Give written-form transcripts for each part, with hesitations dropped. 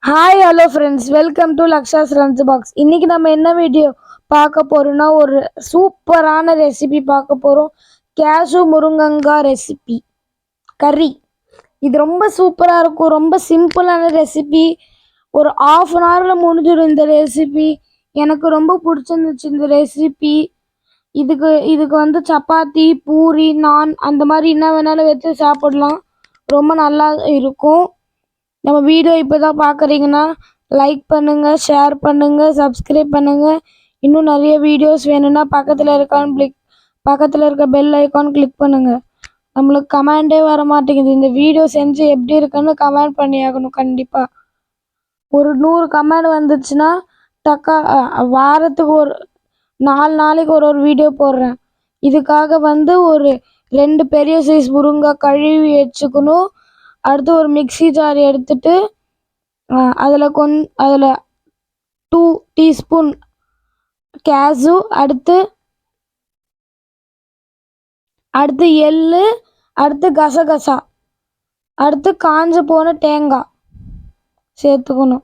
Hi hello friends, welcome to Laksha's lunch box. இன்னைக்கு நம்ம என்ன வீடியோ பார்க்க போறோம்னா, ஒரு சூப்பரான ரெசிபி பார்க்க போறோம். கேஷு முருங்கங்காய் ரெசிபி கறி. இது ரொம்ப சூப்பராக இருக்கும். ரொம்ப சிம்பிளான ரெசிபி. ஒரு ஆஃப் அன் ஹவரில் முடிஞ்சிடும் இந்த ரெசிபி. எனக்கு ரொம்ப பிடிச்சிருந்துச்சு இந்த ரெசிபி. இதுக்கு வந்து சப்பாத்தி, பூரி, நான் அந்த மாதிரி என்ன வேணாலும் வச்சு சாப்பிடலாம். ரொம்ப நல்லா இருக்கும். நம்ம வீடியோ இப்போ தான் பார்க்குறீங்கன்னா லைக் பண்ணுங்கள், ஷேர் பண்ணுங்கள், சப்ஸ்கிரைப் பண்ணுங்கள். இன்னும் நிறைய வீடியோஸ் வேணும்னா பக்கத்தில் இருக்க பெல் ஐக்கான் கிளிக் பண்ணுங்கள். நம்மளுக்கு கமெண்டே வர மாட்டேங்குது. இந்த வீடியோ செஞ்சு எப்படி இருக்குன்னு கமெண்ட் பண்ணி ஆகணும் கண்டிப்பாக. ஒரு 100 கமெண்ட் வந்துச்சுன்னா வாரத்துக்கு ஒரு 4 நாளைக்கு ஒரு வீடியோ போடுறேன். இதுக்காக வந்து ஒரு 2 பெரிய சைஸ் முருங்காய் கழுவி வச்சுக்கணும். அடுத்து ஒரு மிக்ஸி ஜார் எடுத்துட்டு அதில் 2 டீஸ்பூன் கேஷு, அடுத்து எள்ளு, அடுத்து கசகசா, அடுத்து காஞ்ச போன தேங்காய் சேர்த்துக்கணும்.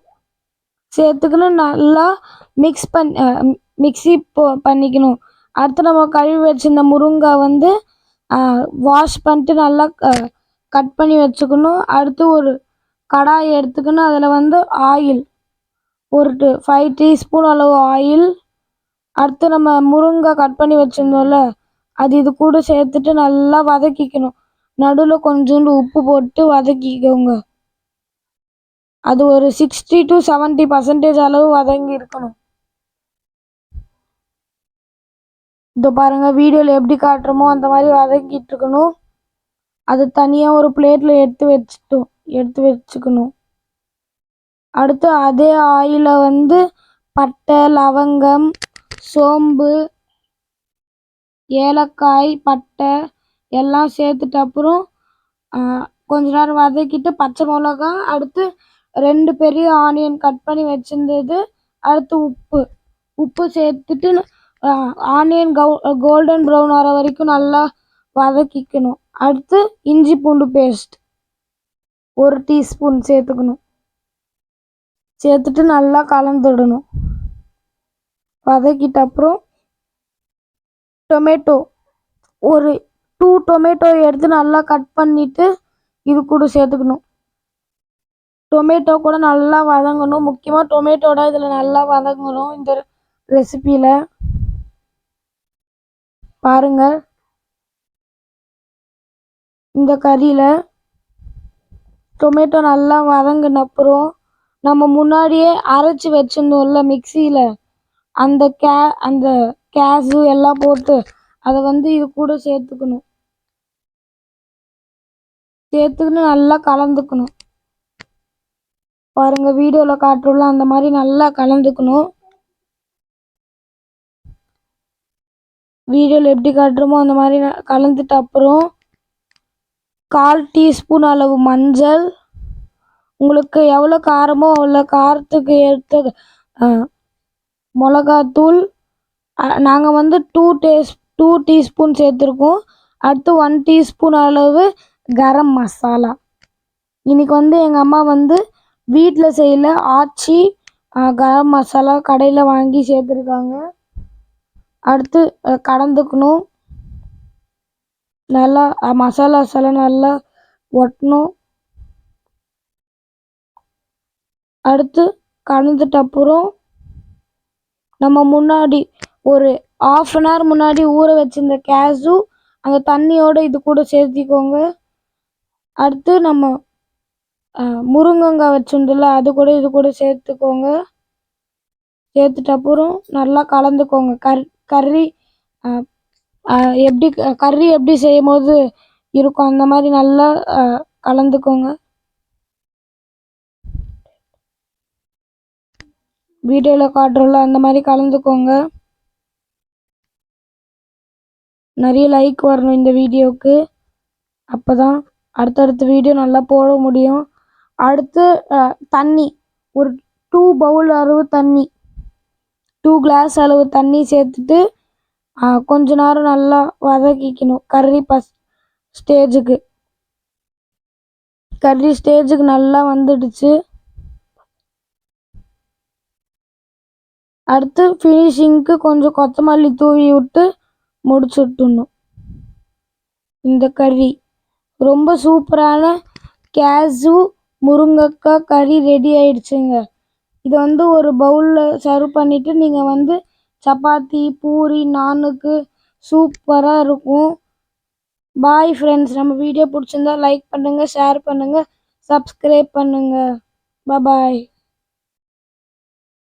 நல்லா மிக்ஸி பண்ணிக்கணும். அடுத்து நம்ம கழுவி வச்சிருந்த முருங்காய் வந்து வாஷ் பண்ணிட்டு நல்லா கட் பண்ணி வச்சுக்கணும். அடுத்து ஒரு கடாய் எடுத்துக்கணும். அதில் வந்து ஆயில், ஒரு 5 டீஸ்பூன் அளவு ஆயில். அடுத்து நம்ம முருங்காய் கட் பண்ணி வச்சுருந்தோம்ல, அது இது கூட சேர்த்துட்டு நல்லா வதக்கிக்கணும். நடுவில் கொஞ்சோண்டு உப்பு போட்டு வதக்கிக்கோங்க. அது ஒரு 60 to 70% அளவு வதங்கி இருக்கணும். இதோ பாருங்க, வீடியோவில் எப்படி காட்டுறோமோ அந்த மாதிரி வதக்கிட்டு இருக்கணும். அது தனியாக ஒரு பிளேட்டில் எடுத்து வச்சுக்கணும். அடுத்து அதே ஆயில வந்து பட்டை, லவங்கம், சோம்பு, ஏலக்காய், பட்டை எல்லாம் சேர்த்துட்டு அப்புறம் கொஞ்ச நேரம் வதக்கிட்டு பச்சை மிளகா, அடுத்து 2 பெரிய ஆனியன் கட் பண்ணி வச்சிருந்தது, அடுத்து உப்பு சேர்த்துட்டு ஆனியன் கோல்டன் ப்ரௌன் வர வரைக்கும் நல்லா வதக்கிக்கணும். அடுத்து இஞ்சி பூண்டு பேஸ்ட் 1 டீஸ்பூன் சேர்த்துட்டு நல்லா கலந்துடணும். வதக்கிட்ட அப்புறம் டொமேட்டோ ஒரு 2 டொமேட்டோ எடுத்து நல்லா கட் பண்ணிட்டு இது கூட சேர்த்துக்கணும். டொமேட்டோ கூட நல்லா வதங்கணும். முக்கியமாக டொமேட்டோட இதில் நல்லா வதங்கணும். இந்த ரெசிபியில் பாருங்க, இந்த கறியில் டொமேட்டோ நல்லா வதங்கின அப்புறம் நம்ம முன்னாடியே அரைச்சி வச்சிருந்தோம்ல மிக்சியில், அந்த கேஷு எல்லாம் போட்டு அதை வந்து இது கூட சேர்த்துக்கணும் நல்லா கலந்துக்கணும். பாருங்க, வீடியோவில் காட்டுறோம்ல அந்த மாதிரி நல்லா கலந்துக்கணும். வீடியோவில் எப்படி காட்டுறோமோ அந்த மாதிரி கலந்துட்ட அப்புறம் 1/4 டீஸ்பூன் அளவு மஞ்சள், உங்களுக்கு எவ்வளோ காரமோ அவ்வளோ காரத்துக்கு ஏற்ற மிளகாத்தூள். நாங்கள் வந்து 2 டீஸ்பூன் சேர்த்துருக்கோம். அடுத்து 1 டீஸ்பூன் அளவு கரம் மசாலா. இன்னைக்கு வந்து எங்கள் அம்மா வந்து வீட்டில் செய்யல, ஆச்சி கரம் மசாலா கடையில் வாங்கி சேர்த்துருக்காங்க. அடுத்து கலந்துக்கணும். நல்லா மசாலாஸ் எல்லாம் நல்லா ஒட்டணும். அடுத்து கலந்துட்ட அப்புறம் நம்ம முன்னாடி ஒரு ½ அன் ஹவர் முன்னாடி ஊற வச்சிருந்த கேஷு அந்த தண்ணியோட இது கூட சேர்த்திக்கோங்க. அடுத்து நம்ம முருங்கங்காய் வச்சுருந்தோம்ல, அது கூட இது கூட சேர்த்துக்கோங்க. சேர்த்துட்ட அப்புறம் நல்லா கலந்துக்கோங்க. கறி எப்படி செய்யும் போது இருக்கும் அந்த மாதிரி நல்லா கலந்துக்கோங்க. வீடியோவில் காட்டுறோம்ல அந்த மாதிரி கலந்துக்கோங்க. நிறைய லைக் வரணும் இந்த வீடியோவுக்கு, அப்போ தான் அடுத்தடுத்த வீடியோ நல்லா போட முடியும். அடுத்து தண்ணி ஒரு 2 பவுல் அளவு தண்ணி, 2 கிளாஸ் அளவு தண்ணி சேர்த்துட்டு கொஞ்ச நேரம் நல்லா வதக்கிக்கணும். கறி ஸ்டேஜுக்கு நல்லா வந்துடுச்சு. அடுத்து ஃபினிஷிங்க்கு கொஞ்சம் கொத்தமல்லி தூவி விட்டு முடிச்சுட்டணும். இந்த கறி ரொம்ப சூப்பரான கேஷ்யூ முருங்கக்காய் கறி ரெடி ஆயிடுச்சுங்க. இது ஒரு பவுலில் சர்வ் பண்ணிவிட்டு நீங்கள் சப்பாத்தி பூரி நானுக்கு சூப்பராக இருக்கும். Bye friends. நம்ம வீடியோ பிடிச்சிருந்தா லைக் பண்ணுங்கள், ஷேர் பண்ணுங்கள், சப்ஸ்கிரைப் பண்ணுங்கள். பாய்.